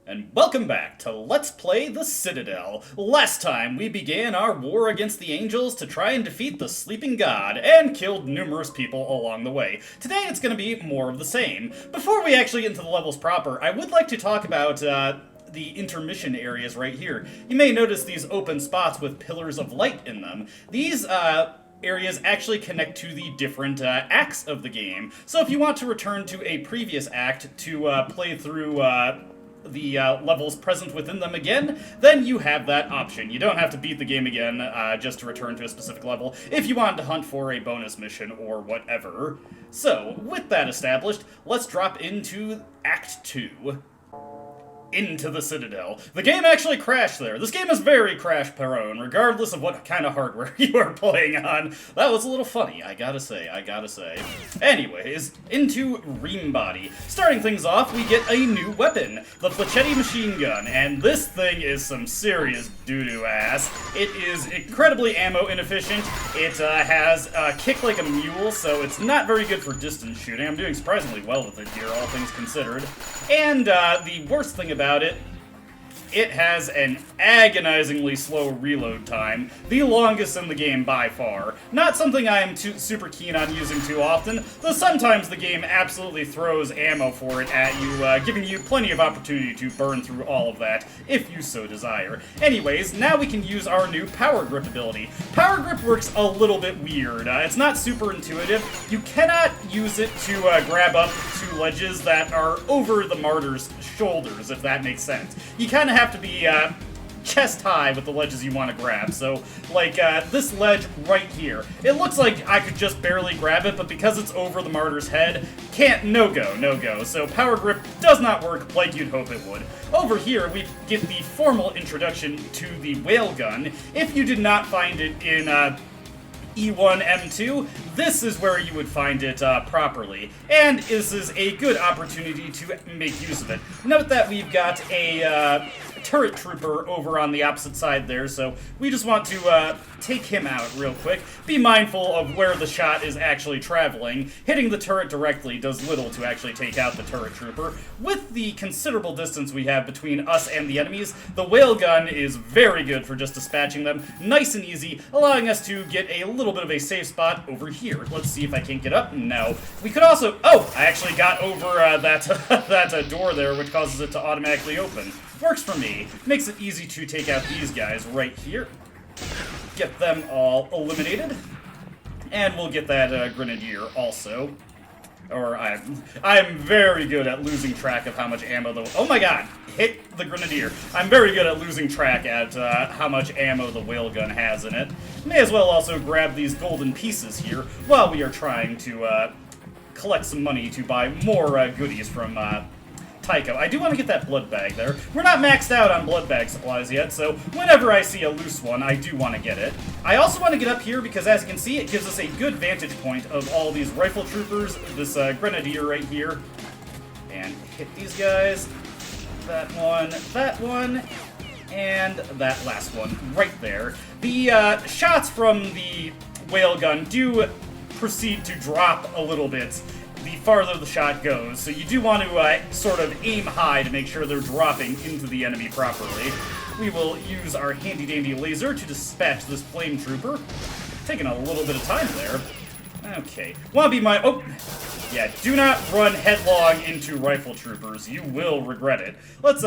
And welcome back to Let's Play the Citadel. Last time we began our war against the angels to try and defeat the sleeping god, and killed numerous people along the way. Today it's going to be more of the same. Before we actually get into the levels proper, I would like to talk about the intermission areas right here. You may notice these open spots with pillars of light in them. These areas actually connect to the different acts of the game. So if you want to return to a previous act to play through the levels present within them again, then you have that option. You don't have to beat the game again just to return to a specific level if you want to hunt for a bonus mission or whatever. So, with that established, let's drop into Act 2. Into the Citadel. The game actually crashed there. This game is very crash-prone, regardless of what kind of hardware you are playing on. That was a little funny, I gotta say. Anyways, into Reembody. Starting things off, we get a new weapon, the Flechetti machine gun, and this thing is some serious doo-doo ass. It is incredibly ammo inefficient. It has a kick like a mule, so it's not very good for distance shooting. I'm doing surprisingly well with it here, all things considered. And the worst thing about it, it has an agonizingly slow reload time, the longest in the game by far. Not something I am super keen on using too often, though sometimes the game absolutely throws ammo for it at you, giving you plenty of opportunity to burn through all of that, if you so desire. Anyways, now we can use our new Power Grip ability. Power Grip works a little bit weird. It's not super intuitive. You cannot use it to grab up to ledges that are over the martyr's shoulders, if that makes sense. You kind of have to be chest high with the ledges you want to grab. So, like this ledge right here, it looks like I could just barely grab it, but because it's over the martyr's head, no go. So Power Grip does not work like you'd hope it would. Over here, we get the formal introduction to the whale gun. If you did not find it in E1, M2, this is where you would find it properly, and this is a good opportunity to make use of it. Note that we've got a turret trooper over on the opposite side there, so we just want to take him out real quick. Be mindful of where the shot is actually traveling. Hitting the turret directly does little to actually take out the turret trooper. With the considerable distance we have between us and the enemies, the whale gun is very good for just dispatching them nice and easy, allowing us to get a little bit of a safe spot over here. Let's see if I can't get up. No. We could also... Oh! I actually got over that door there, which causes it to automatically open. Works for me. Makes it easy to take out these guys right here. Get them all eliminated. And we'll get that grenadier also. Or I'm very good at losing track of how much ammo the... Oh my god! Hit the grenadier. I'm very good at losing track at how much ammo the whale gun has in it. May as well also grab these golden pieces here while we are trying to collect some money to buy more goodies from Tycho. I do want to get that blood bag there. We're not maxed out on blood bag supplies yet, so whenever I see a loose one, I do want to get it. I also want to get up here because, as you can see, it gives us a good vantage point of all these rifle troopers, this grenadier right here. And hit these guys. That one, and that last one right there. The shots from the whale gun do proceed to drop a little bit the farther the shot goes, so you do want to sort of aim high to make sure they're dropping into the enemy properly. We will use our handy-dandy laser to dispatch this flame trooper. Taking a little bit of time there. Okay. Want to be my... Oh! Yeah, do not run headlong into rifle troopers. You will regret it. Let's,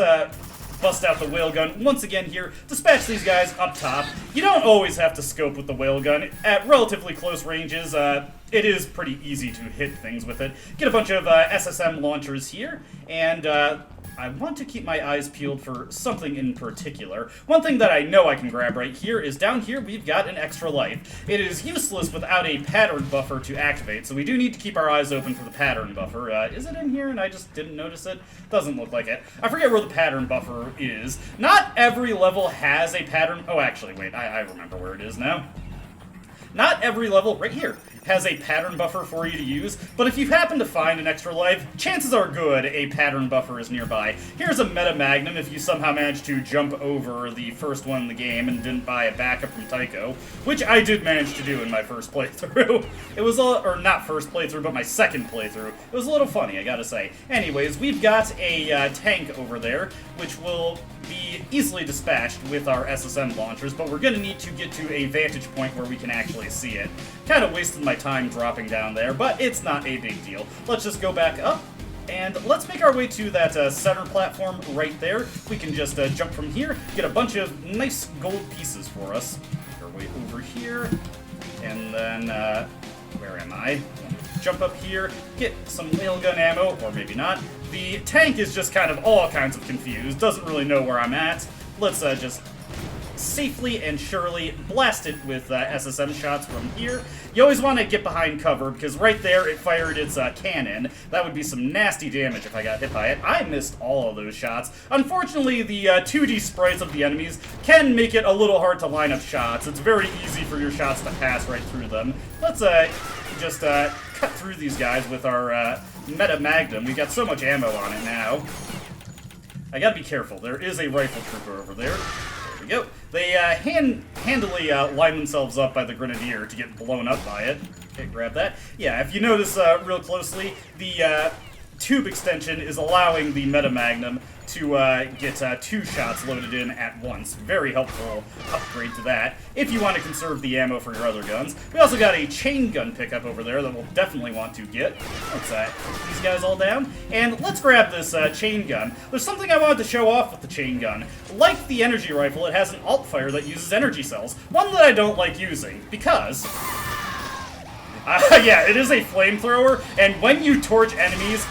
bust out the whale gun once again here, dispatch these guys up top. You don't always have to scope with the whale gun. At relatively close ranges, it is pretty easy to hit things with it. Get a bunch of SSM launchers here, and I want to keep my eyes peeled for something in particular. One thing that I know I can grab right here is down here we've got an extra life. It is useless without a pattern buffer to activate, so we do need to keep our eyes open for the pattern buffer. Is it in here and I just didn't notice it? Doesn't look like it. I forget where the pattern buffer is. Not every level has a pattern... Oh, actually, wait, I remember where it is now. Not every level, right here. has a pattern buffer for you to use, but if you happen to find an extra life, chances are good a pattern buffer is nearby. Here's a meta magnum if you somehow managed to jump over the first one in the game and didn't buy a backup from Tycho, which I did manage to do in my first playthrough. It was or not first playthrough, but my second playthrough. It was a little funny, I gotta say. Anyways, we've got a tank over there, which will be easily dispatched with our SSM launchers, but we're gonna need to get to a vantage point where we can actually see it. Kind of wasted my time dropping down there, but it's not a big deal. Let's just go back up, and let's make our way to that center platform right there. We can just jump from here, get a bunch of nice gold pieces for us. Make our way over here, and then, where am I? Jump up here, get some whale gun ammo, or maybe not. The tank is just kind of all kinds of confused, doesn't really know where I'm at. Let's just safely and surely blast it with SSM shots from here. You always want to get behind cover, because right there it fired its cannon. That would be some nasty damage if I got hit by it. I missed all of those shots. Unfortunately, the 2D sprites of the enemies can make it a little hard to line up shots. It's very easy for your shots to pass right through them. Let's just cut through these guys with our meta magnum. We got so much ammo on it now. I gotta be careful. There is a rifle trooper over there. There we go. They handily line themselves up by the grenadier to get blown up by it. Okay, grab that. Yeah, if you notice real closely, the tube extension is allowing the meta magnum to get 2 shots loaded in at once. Very helpful upgrade to that, if you want to conserve the ammo for your other guns. We also got a chain gun pickup over there that we'll definitely want to get. Let's put these guys all down, and let's grab this chain gun. There's something I wanted to show off with the chain gun. Like the energy rifle, it has an alt fire that uses energy cells, one that I don't like using, because yeah, it is a flamethrower, and when you torch enemies,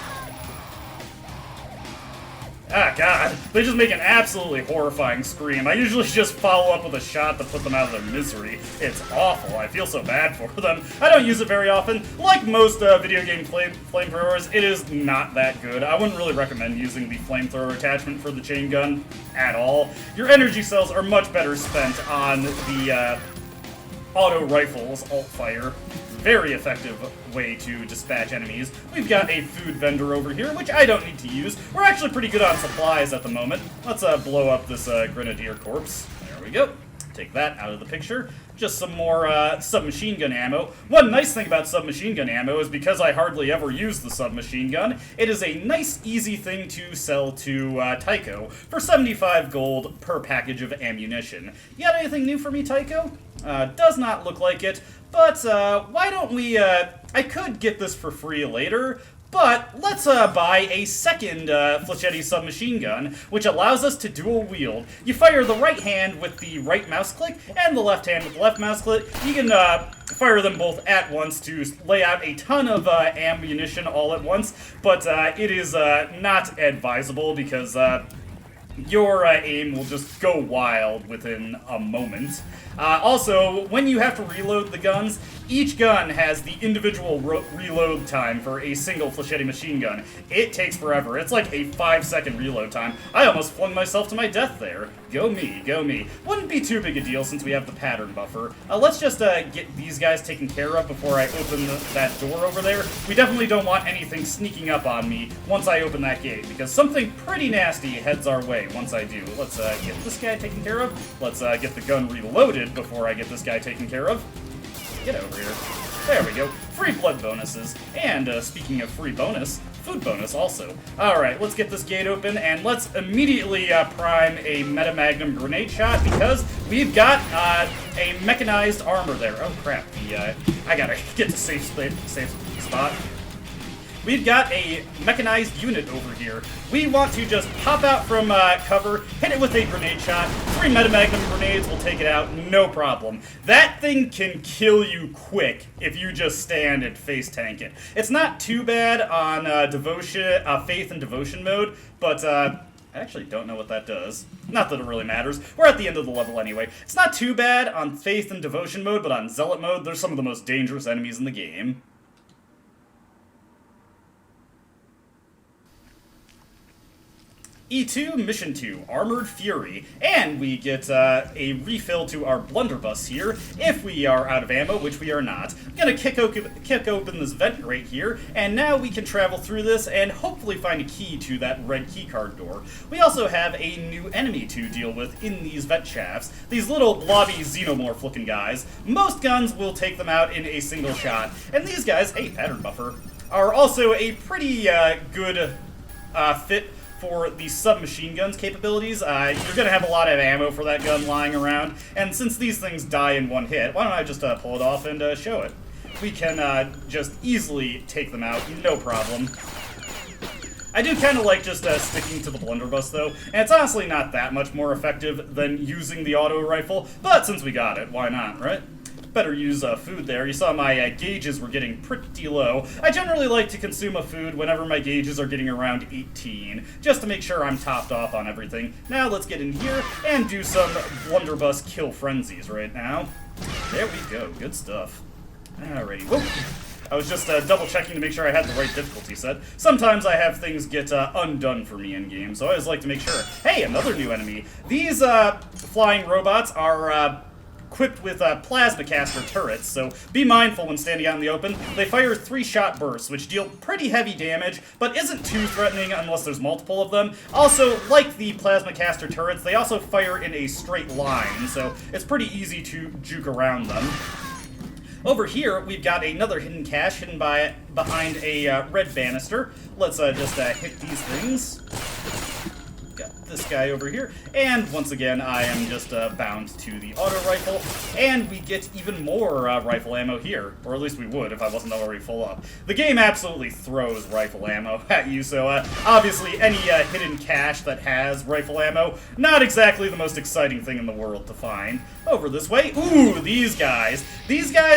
ah, God, they just make an absolutely horrifying scream. I usually just follow up with a shot to put them out of their misery. It's awful. I feel so bad for them. I don't use it very often. Like most video game flamethrowers, it is not that good. I wouldn't really recommend using the flamethrower attachment for the chain gun at all. Your energy cells are much better spent on the auto rifles, alt fire. Very effective way to dispatch enemies. We've got a food vendor over here, which I don't need to use. We're actually pretty good on supplies at the moment. Let's blow up this grenadier corpse. There we go. Take that out of the picture. Just some more submachine gun ammo. One nice thing about submachine gun ammo is because I hardly ever use the submachine gun, it is a nice, easy thing to sell to Tycho for 75 gold per package of ammunition. You got anything new for me, Tycho? Does not look like it, but why don't we, I could get this for free later, but let's buy a second Flechetti submachine gun, which allows us to dual wield. You fire the right hand with the right mouse click, and the left hand with the left mouse click. You can fire them both at once to lay out a ton of ammunition all at once, but it is not advisable because your aim will just go wild within a moment. Also, when you have to reload the guns, each gun has the individual reload time for a single Flechetti machine gun. It takes forever. It's like a 5-second reload time. I almost flung myself to my death there. Go me, go me. Wouldn't be too big a deal since we have the pattern buffer. Let's just get these guys taken care of before I open that door over there. We definitely don't want anything sneaking up on me once I open that gate, because something pretty nasty heads our way once I do. Let's get this guy taken care of. Let's get the gun reloaded before I get this guy taken care of. Get over here. There we go. Free blood bonuses. And speaking of free bonus, food bonus also. Alright, let's get this gate open, and let's immediately prime a meta magnum grenade shot, because we've got a mechanized armor there. Oh crap, I gotta get to safe spot. We've got a mechanized unit over here. We want to just pop out from cover, hit it with a grenade shot. 3 meta magnum grenades will take it out, no problem. That thing can kill you quick if you just stand and face tank it. It's not too bad on faith and devotion mode, but I actually don't know what that does. Not that it really matters. We're at the end of the level anyway. It's not too bad on faith and devotion mode, but on zealot mode, there's some of the most dangerous enemies in the game. E2, Mission 2, Armored Fury, and we get a refill to our blunderbuss here if we are out of ammo, which we are not. I'm gonna kick open this vent right here, and now we can travel through this and hopefully find a key to that red keycard door. We also have a new enemy to deal with in these vent shafts. These little blobby xenomorph looking guys. Most guns will take them out in a single shot, and these guys, hey, pattern buffer, are also a pretty good fit for the submachine gun's capabilities. You're going to have a lot of ammo for that gun lying around, and since these things die in one hit, why don't I just pull it off and show it. We can just easily take them out, no problem. I do kind of like just sticking to the blunderbuss though, and it's honestly not that much more effective than using the auto rifle, but since we got it, why not, right? Better use food there. You saw my gauges were getting pretty low. I generally like to consume a food whenever my gauges are getting around 18, just to make sure I'm topped off on everything. Now let's get in here and do some blunderbuss kill frenzies right now. There we go, good stuff. Alrighty, whoop. I was just double checking to make sure I had the right difficulty set. Sometimes I have things get undone for me in game, so I always like to make sure. Hey, another new enemy. These flying robots are equipped with plasma caster turrets, so be mindful when standing out in the open. They fire 3-shot bursts, which deal pretty heavy damage, but isn't too threatening unless there's multiple of them. Also, like the plasma caster turrets, they also fire in a straight line, so it's pretty easy to juke around them. Over here, we've got another hidden cache hidden behind a red banister. Let's just hit these things. Got this guy over here, and once again I am just bound to the auto rifle, and we get even more rifle ammo here, or at least we would if I wasn't already full up. The game absolutely throws rifle ammo at you, so obviously any hidden cache that has rifle ammo, not exactly the most exciting thing in the world to find. Over this way, ooh, these guys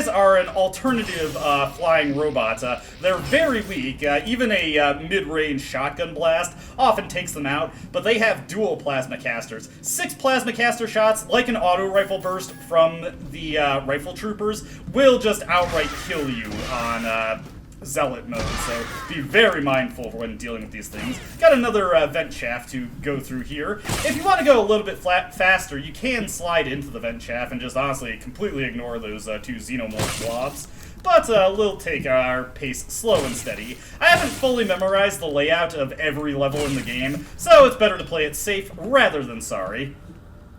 are an alternative flying robot. They're very weak. Even a mid-range shotgun blast often takes them out, but they have dual plasma casters. 6 plasma caster shots, like an auto rifle burst from the rifle troopers, will just outright kill you on zealot mode, so be very mindful when dealing with these things. Got another vent shaft to go through here. If you want to go a little bit faster, you can slide into the vent shaft and just honestly completely ignore those 2 xenomorph blobs. But we'll take our pace slow and steady. I haven't fully memorized the layout of every level in the game, so it's better to play it safe rather than sorry.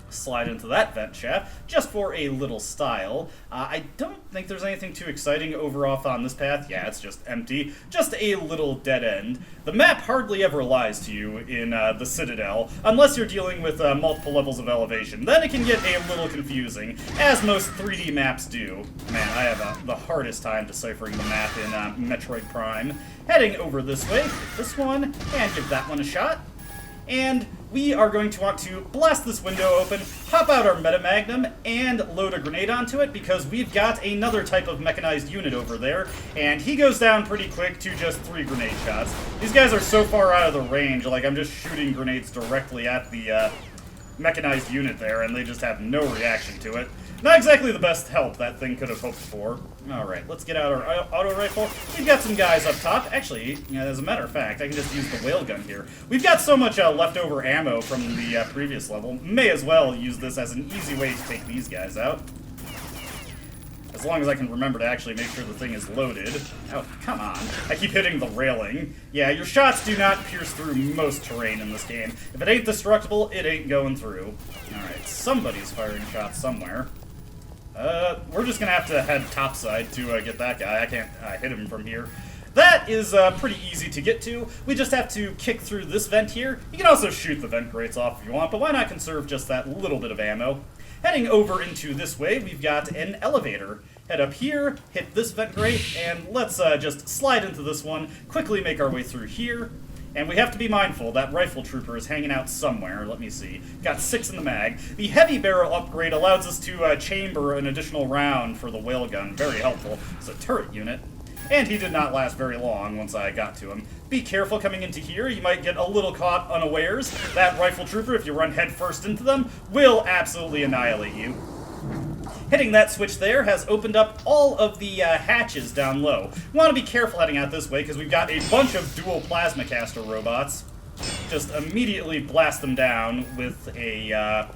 Slide into that vent shaft, just for a little style. I don't think there's anything too exciting over off on this path. Yeah, it's just empty. Just a little dead end. The map hardly ever lies to you in the Citadel, unless you're dealing with multiple levels of elevation. Then it can get a little confusing, as most 3D maps do. Man, I have the hardest time deciphering the map in Metroid Prime. Heading over this way, this one, and give that one a shot. And we are going to want to blast this window open, pop out our Metamagnum, and load a grenade onto it, because we've got another type of mechanized unit over there, and he goes down pretty quick to just 3 grenade shots. These guys are so far out of the range, like I'm just shooting grenades directly at the mechanized unit there, and they just have no reaction to it. Not exactly the best help that thing could have hoped for. Alright, let's get out our auto rifle. We've got some guys up top. Actually, as a matter of fact, I can just use the whale gun here. We've got so much leftover ammo from the previous level. May as well use this as an easy way to take these guys out. As long as I can remember to actually make sure the thing is loaded. Oh, come on. I keep hitting the railing. Yeah, your shots do not pierce through most terrain in this game. If it ain't destructible, it ain't going through. Alright, somebody's firing shots somewhere. We're just gonna have to head topside to get that guy. I can't hit him from here. That is pretty easy to get to. We just have to kick through this vent here. You can also shoot the vent grates off if you want, but why not conserve just that little bit of ammo? Heading over into this way, we've got an elevator. Head up here, hit this vent grate, and let's just slide into this one, quickly make our way through here. And we have to be mindful, that rifle trooper is hanging out somewhere. Let me see. Got 6 in the mag. The heavy barrel upgrade allows us to chamber an additional round for the whale gun. Very helpful. It's a turret unit. And he did not last very long once I got to him. Be careful coming into here. You might get a little caught unawares. That rifle trooper, if you run headfirst into them, will absolutely annihilate you. Hitting that switch there has opened up all of the hatches down low. You want to be careful heading out this way, because we've got a bunch of dual plasma caster robots. just immediately blast them down with a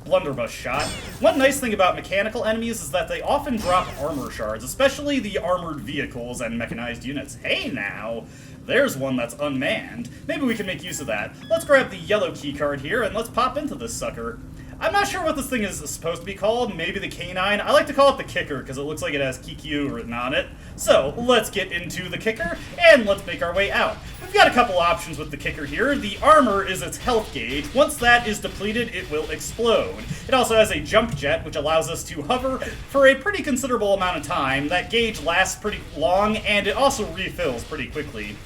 blunderbuss shot. One nice thing about mechanical enemies is that they often drop armor shards, especially the armored vehicles and mechanized units. Hey now! There's one that's unmanned. Maybe we can make use of that. Let's grab the yellow keycard here and let's pop into this sucker. I'm not sure what this thing is supposed to be called. Maybe the canine. I like to call it the kicker because it looks like it has KQ written on it. So let's get into the kicker and let's make our way out. We've got a couple options with the kicker here. The armor is its health gauge. Once that is depleted, it will explode. It also has a jump jet, which allows us to hover for a pretty considerable amount of time. That gauge lasts pretty long, and it also refills pretty quickly.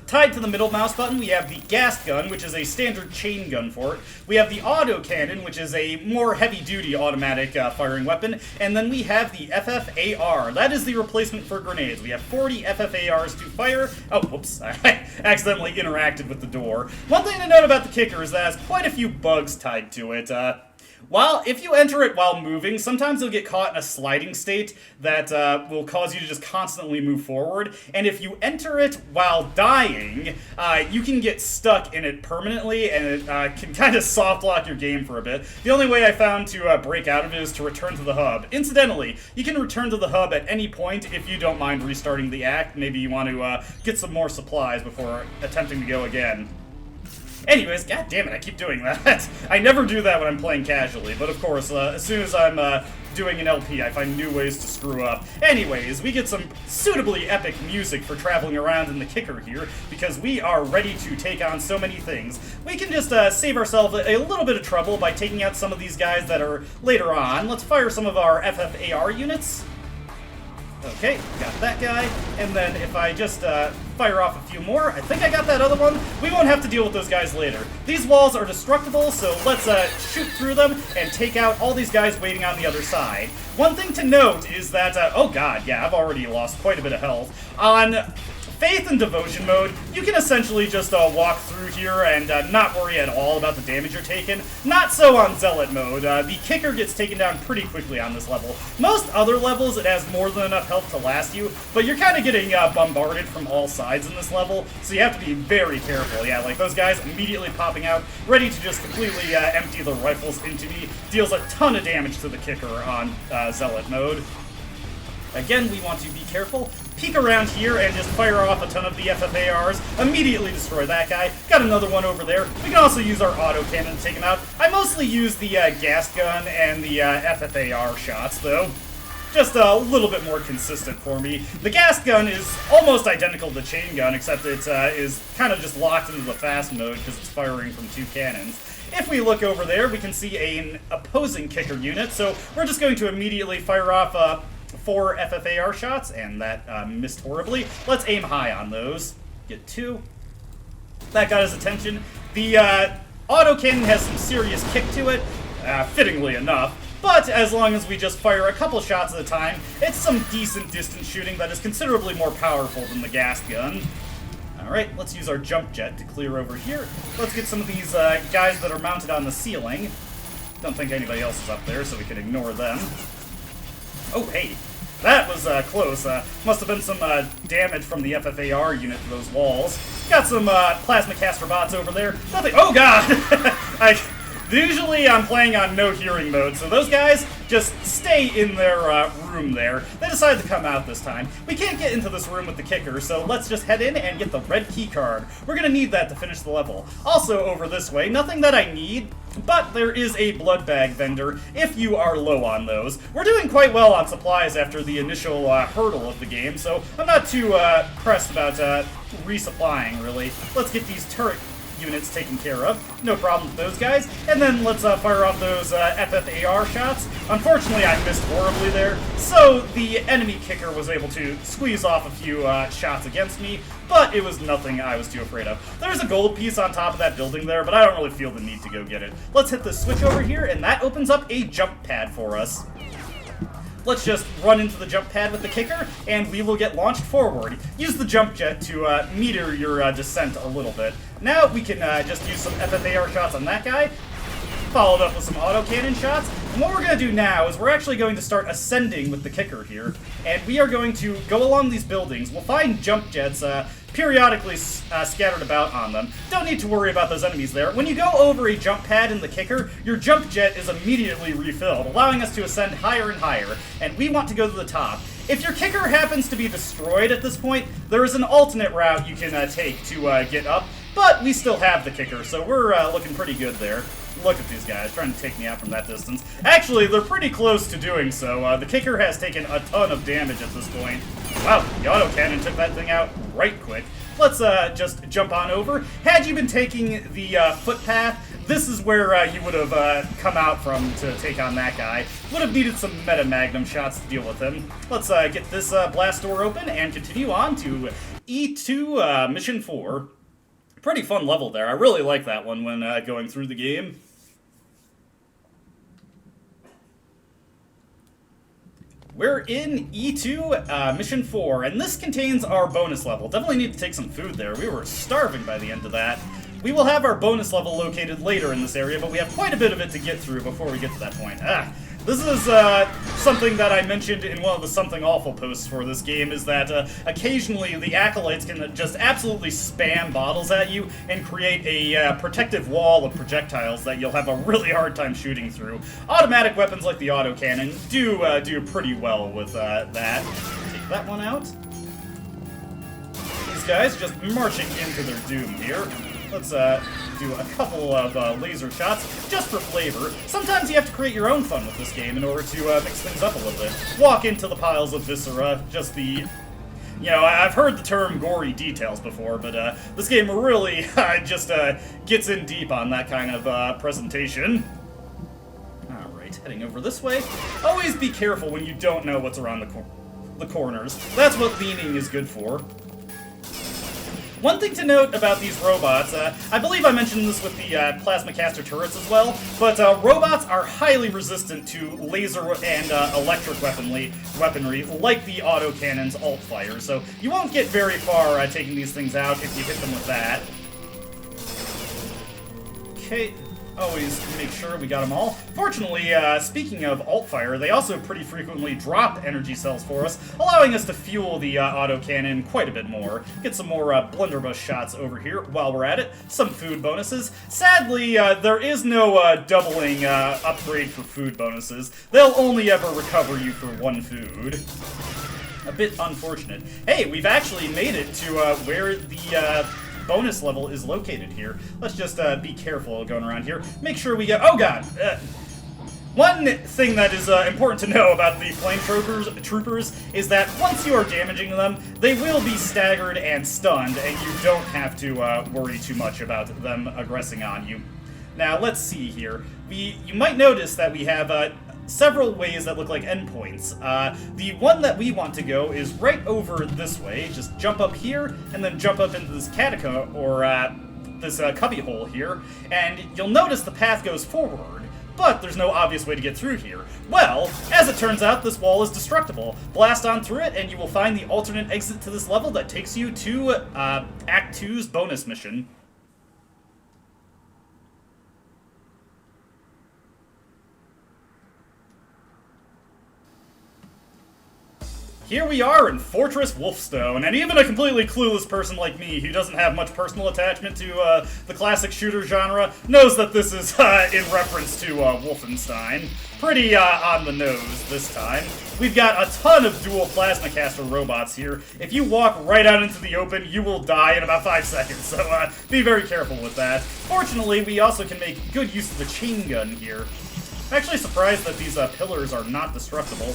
Tied to the middle mouse button, we have the gas gun, which is a standard chain gun for it. We have the auto cannon, which is a more heavy-duty automatic firing weapon. And then we have the FFAR. That is the replacement for grenades. We have 40 FFARs to fire. Oh, whoops. I accidentally interacted with the door. One thing to note about the kicker is that it has quite a few bugs tied to it. If you enter it while moving, sometimes you'll get caught in a sliding state that will cause you to just constantly move forward. And if you enter it while dying, you can get stuck in it permanently, and it can kind of soft lock your game for a bit. The only way I found to break out of it is to return to the hub. Incidentally, you can return to the hub at any point if you don't mind restarting the act. Maybe you want to get some more supplies before attempting to go again. Anyways, god damn it, I keep doing that. I never do that when I'm playing casually, but of course, as soon as I'm doing an LP, I find new ways to screw up. Anyways, we get some suitably epic music for traveling around in the kicker here, because we are ready to take on so many things. We can just save ourselves a little bit of trouble by taking out some of these guys that are later on. Let's fire some of our FFAR units. Okay, got that guy, and then if I just fire off a few more, I think I got that other one. We won't have to deal with those guys later. These walls are destructible, so let's shoot through them and take out all these guys waiting on the other side. One thing to note is that, oh god, yeah, I've already lost quite a bit of health. On Faith and Devotion mode, you can essentially just walk through here and not worry at all about the damage you're taking. Not so on Zealot mode. The kicker gets taken down pretty quickly on this level. Most other levels, it has more than enough health to last you, but you're kind of getting bombarded from all sides in this level, so you have to be very careful. Yeah, like those guys immediately popping out, ready to just completely empty their rifles into me. Deals a ton of damage to the kicker on Zealot mode. Again, we want to be careful. Peek around here and just fire off a ton of the FFARs. Immediately destroy that guy. Got another one over there. We can also use our auto cannon to take him out. I mostly use the gas gun and the FFAR shots, though. Just a little bit more consistent for me. The gas gun is almost identical to the chain gun, except it is kind of just locked into the fast mode because it's firing from two cannons. If we look over there, we can see an opposing kicker unit, so we're just going to immediately fire off 4 FFAR shots, and that missed horribly. Let's aim high on those. Get 2. That got his attention. The autocannon has some serious kick to it, fittingly enough. But as long as we just fire a couple shots at a time, it's some decent distance shooting that is considerably more powerful than the gas gun. Alright, let's use our jump jet to clear over here. Let's get some of these guys that are mounted on the ceiling. Don't think anybody else is up there, so we can ignore them. Oh, hey. That was close. Must have been some damage from the FFAR unit to those walls. Got some plasma caster bots over there. Nothing. Oh, God! Usually I'm playing on no hearing mode, so those guys just stay in their room there. They decided to come out this time. We can't get into this room with the kicker, so let's just head in and get the red key card. We're gonna need that to finish the level. Also over this way, nothing that I need, but there is a blood bag vendor if you are low on those. We're doing quite well on supplies after the initial hurdle of the game, so I'm not too pressed about resupplying, really. Let's get these turret units taken care of. No problem with those guys. And then let's fire off those FFAR shots. Unfortunately, I missed horribly there, so the enemy kicker was able to squeeze off a few shots against me, but it was nothing I was too afraid of. There's a gold piece on top of that building there, but I don't really feel the need to go get it. Let's hit the switch over here, and that opens up a jump pad for us. Let's just run into the jump pad with the kicker, and we will get launched forward. Use the jump jet to meter your descent a little bit. Now we can just use some FFAR shots on that guy, followed up with some autocannon shots. And what we're going to do now is we're actually going to start ascending with the kicker here, and we are going to go along these buildings. We'll find jump jets periodically scattered about on them. Don't need to worry about those enemies there. When you go over a jump pad in the kicker, your jump jet is immediately refilled, allowing us to ascend higher and higher, and we want to go to the top. If your kicker happens to be destroyed at this point, there is an alternate route you can take to get up, but we still have the kicker, so we're looking pretty good there. Look at these guys trying to take me out from that distance. Actually, they're pretty close to doing so. The kicker has taken a ton of damage at this point. Wow, the autocannon took that thing out right quick. Let's just jump on over. Had you been taking the footpath, this is where you would have come out from to take on that guy. Would have needed some meta magnum shots to deal with him. Let's get this blast door open and continue on to E2 Mission 4. Pretty fun level there. I really like that one when going through the game. We're in E2 Mission 4, and this contains our bonus level. Definitely need to take some food there. We were starving by the end of that. We will have our bonus level located later in this area, but we have quite a bit of it to get through before we get to that point. This is something that I mentioned in one of the Something Awful posts for this game, is that occasionally the Acolytes can just absolutely spam bottles at you and create a protective wall of projectiles that you'll have a really hard time shooting through. Automatic weapons like the autocannon do pretty well with that. Take that one out. These guys just marching into their doom here. Let's do a couple of laser shots, just for flavor. Sometimes you have to create your own fun with this game in order to mix things up a little bit. Walk into the piles of viscera, just the... You know, I've heard the term gory details before, but this game really just gets in deep on that kind of presentation. Alright, heading over this way. Always be careful when you don't know what's around the corners. That's what leaning is good for. One thing to note about these robots, I believe I mentioned this with the plasma caster turrets as well, but robots are highly resistant to laser and electric weaponry, like the autocannon's alt fire, so you won't get very far taking these things out if you hit them with that. Okay. Always make sure we got them all. Fortunately, speaking of alt fire, they also pretty frequently drop energy cells for us, allowing us to fuel the autocannon quite a bit more. Get some more blunderbuss shots over here while we're at it. Some food bonuses. Sadly, there is no doubling upgrade for food bonuses. They'll only ever recover you for one food. A bit unfortunate. Hey, we've actually made it to where the bonus level is located here. Let's just be careful going around here. Make sure we get... Oh god! One thing that is important to know about the flame troopers is that once you are damaging them, they will be staggered and stunned, and you don't have to worry too much about them aggressing on you. Now, let's see here. You might notice that we have several ways that look like endpoints. The one that we want to go is right over this way. Just jump up here, and then jump up into this catacomb, or this cubbyhole here, and you'll notice the path goes forward, but there's no obvious way to get through here. Well, as it turns out, this wall is destructible. Blast on through it, and you will find the alternate exit to this level that takes you to Act 2's bonus mission. Here we are in Fortress Wolfstone, and even a completely clueless person like me, who doesn't have much personal attachment to the classic shooter genre, knows that this is in reference to Wolfenstein. Pretty on the nose this time. We've got a ton of dual plasma caster robots here. If you walk right out into the open, you will die in about 5 seconds, so be very careful with that. Fortunately, we also can make good use of the chain gun here. I'm actually surprised that these pillars are not destructible.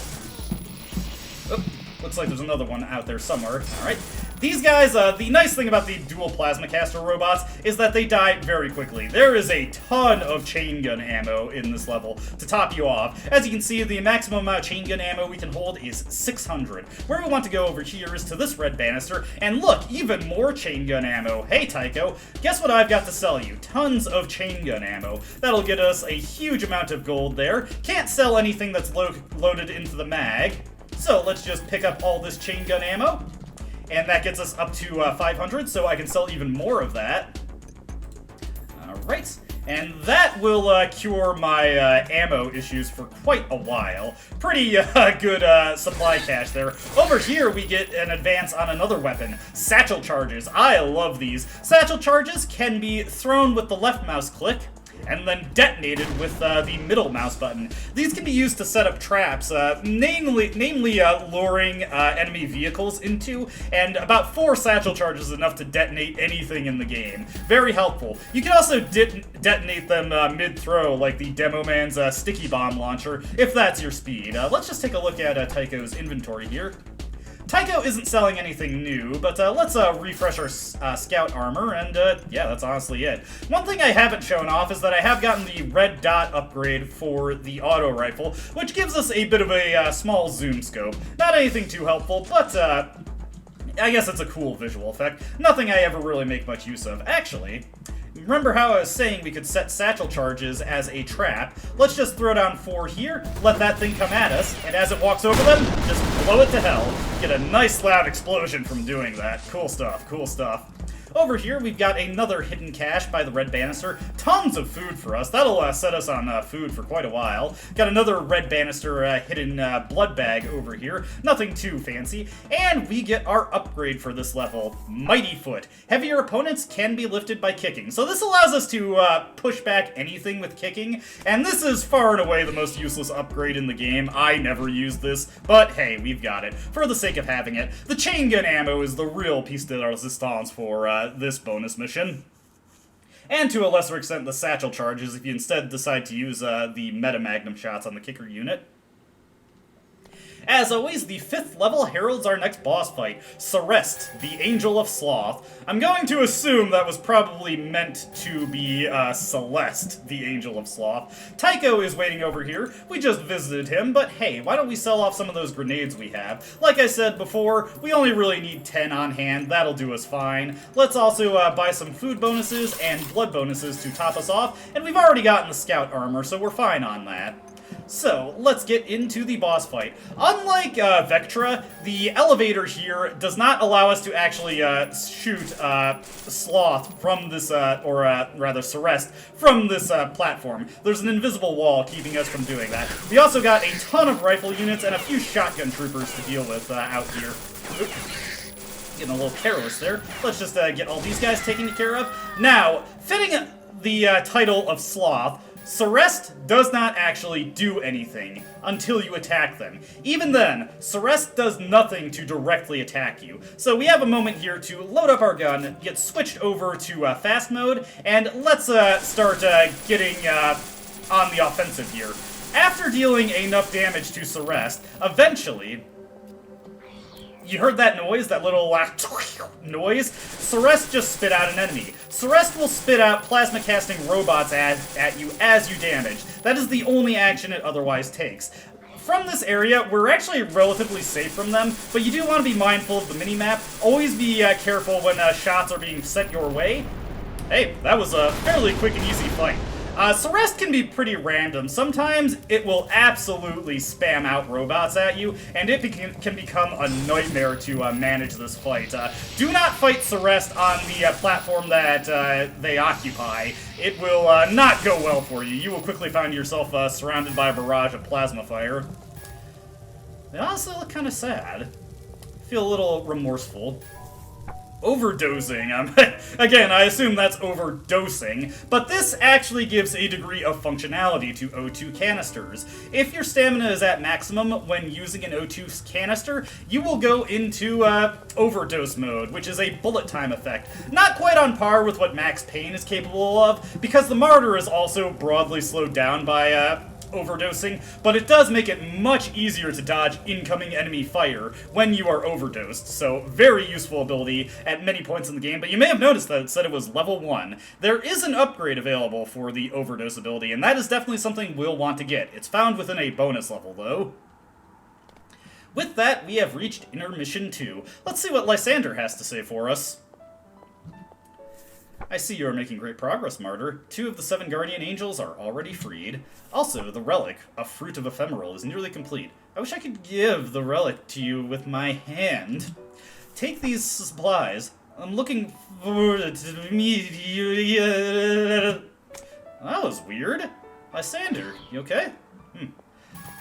Oh. Looks like there's another one out there somewhere. Alright. These guys, the nice thing about the dual plasma caster robots is that they die very quickly. There is a ton of chain gun ammo in this level to top you off. As you can see, the maximum amount of chain gun ammo we can hold is 600. Where we want to go over here is to this red banister, and look, even more chain gun ammo. Hey, Tycho, guess what I've got to sell you? Tons of chain gun ammo. That'll get us a huge amount of gold there. Can't sell anything that's loaded into the mag. So let's just pick up all this chain gun ammo, and that gets us up to 500, so I can sell even more of that. Alright, And that will cure my ammo issues for quite a while. Pretty good supply cache there. Over here, we get an advance on another weapon, satchel charges. I love these. Satchel charges can be thrown with the left mouse click, and then detonated with the middle mouse button. These can be used to set up traps, namely luring enemy vehicles into, and about 4 satchel charges is enough to detonate anything in the game. Very helpful. You can also detonate them mid-throw, like the Demo Man's sticky bomb launcher, if that's your speed. Let's just take a look at Tycho's inventory here. Tycho isn't selling anything new, but let's refresh our scout armor, and yeah, that's honestly it. One thing I haven't shown off is that I have gotten the red dot upgrade for the auto rifle, which gives us a bit of a small zoom scope. Not anything too helpful, but I guess it's a cool visual effect. Nothing I ever really make much use of. Actually, remember how I was saying we could set satchel charges as a trap? Let's just throw down 4 here, let that thing come at us, and as it walks over them, just blow it to hell. Get a nice loud explosion from doing that. Cool stuff, cool stuff. Over here, we've got another hidden cache by the red banister. Tons of food for us. That'll set us on food for quite a while. Got another red banister hidden blood bag over here. Nothing too fancy. And we get our upgrade for this level, Mighty Foot. Heavier opponents can be lifted by kicking. So this allows us to push back anything with kicking. And this is far and away the most useless upgrade in the game. I never use this, but hey, we've got it. For the sake of having it. The chain gun ammo is the real piece de resistance for this bonus mission. And to a lesser extent, the satchel charges if you instead decide to use the meta magnum shots on the kicker unit. As always, the 5th level heralds our next boss fight, Cereste, the Angel of Sloth. I'm going to assume that was probably meant to be Celeste, the Angel of Sloth. Tycho is waiting over here. We just visited him, but hey, why don't we sell off some of those grenades we have? Like I said before, we only really need 10 on hand. That'll do us fine. Let's also buy some food bonuses and blood bonuses to top us off, and we've already gotten the scout armor, so we're fine on that. So, let's get into the boss fight. Unlike Vectra, the elevator here does not allow us to actually shoot Sloth from this, rather Cereste, from this platform. There's an invisible wall keeping us from doing that. We also got a ton of rifle units and a few shotgun troopers to deal with out here. Oop. Getting a little careless there. Let's just get all these guys taken care of. Now, fitting the title of Sloth, Cereste does not actually do anything until you attack them. Even then, Cereste does nothing to directly attack you. So we have a moment here to load up our gun, get switched over to fast mode, and let's start getting on the offensive here. After dealing enough damage to Cereste, eventually, you heard that noise, that little noise? Cereste just spit out an enemy. Cereste will spit out plasma-casting robots at you as you damage. That is the only action it otherwise takes. From this area, we're actually relatively safe from them, but you do want to be mindful of the mini-map. Always be careful when shots are being sent your way. Hey, that was a fairly quick and easy fight. Cereste can be pretty random. Sometimes it will absolutely spam out robots at you, and it can become a nightmare to manage this fight. Do not fight Cereste on the platform that they occupy. It will not go well for you. You will quickly find yourself surrounded by a barrage of plasma fire. They also look kind of sad. I feel a little remorseful. Overdosing. Again, I assume that's overdosing, but this actually gives a degree of functionality to O2 canisters. If your stamina is at maximum when using an O2 canister, you will go into overdose mode, which is a bullet time effect. Not quite on par with what Max Payne is capable of, because the Martyr is also broadly slowed down by overdosing, but it does make it much easier to dodge incoming enemy fire when you are overdosed, so very useful ability at many points in the game, but you may have noticed that it said it was level 1. There is an upgrade available for the overdose ability, and that is definitely something we'll want to get. It's found within a bonus level, though. With that, we have reached Intermission 2. Let's see what Lysander has to say for us. I see you are making great progress, Martyr. 2 of the 7 Guardian Angels are already freed. Also, the relic, a fruit of ephemeral, is nearly complete. I wish I could give the relic to you with my hand. Take these supplies. I'm looking forward to meet you. That was weird. Lysander, you okay?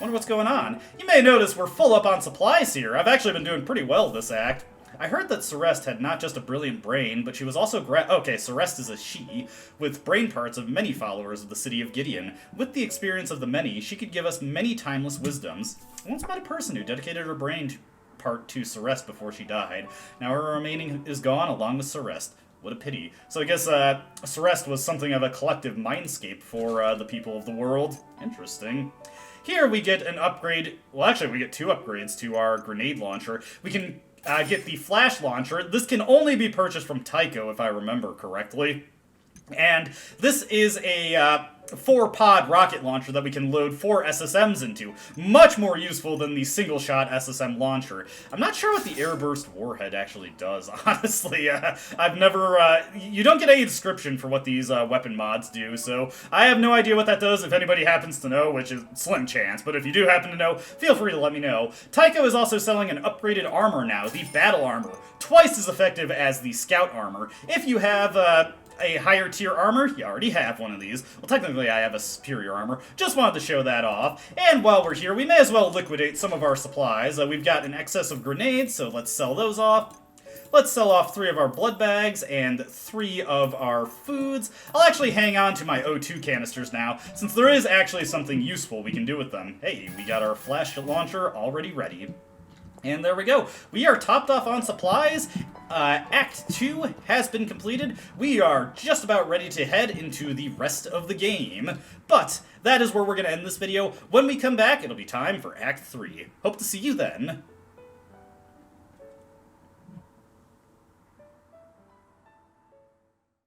Wonder what's going on. You may notice we're full up on supplies here. I've actually been doing pretty well this act. I heard that Cereste had not just a brilliant brain, but she was also okay, Cereste is a she, with brain parts of many followers of the city of Gideon. With the experience of the many, she could give us many timeless wisdoms. I once met a person who dedicated her brain part to Cereste before she died. Now her remaining is gone along with Cereste. What a pity. So I guess Cereste was something of a collective mindscape for the people of the world. Interesting. Here we get an upgrade. Well, actually, we get 2 upgrades to our grenade launcher. We can get the flash launcher. This can only be purchased from Tycho, if I remember correctly. And this is a 4-pod rocket launcher that we can load 4 SSMs into. Much more useful than the single-shot SSM launcher. I'm not sure what the airburst warhead actually does, honestly. I've never... you don't get any description for what these weapon mods do, so I have no idea what that does. If anybody happens to know, which is slim chance, but if you do happen to know, feel free to let me know. Tycho is also selling an upgraded armor now, the battle armor. Twice as effective as the scout armor. If you have... a higher tier armor, you already have one of these. Well, technically I have a superior armor. Just wanted to show that off. And while we're here, we may as well liquidate some of our supplies. We've got an excess of grenades, so let's sell those off. Let's sell off 3 of our blood bags and 3 of our foods. I'll actually hang on to my O2 canisters now, since there is actually something useful we can do with them. Hey, we got our flash launcher already ready. And there we go. We are topped off on supplies. Act 2 has been completed. We are just about ready to head into the rest of the game. But that is where we're going to end this video. When we come back, it'll be time for Act 3. Hope to see you then.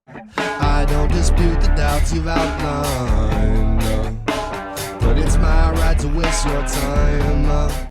I don't dispute the doubts you've outlined, but it's my right to waste your time.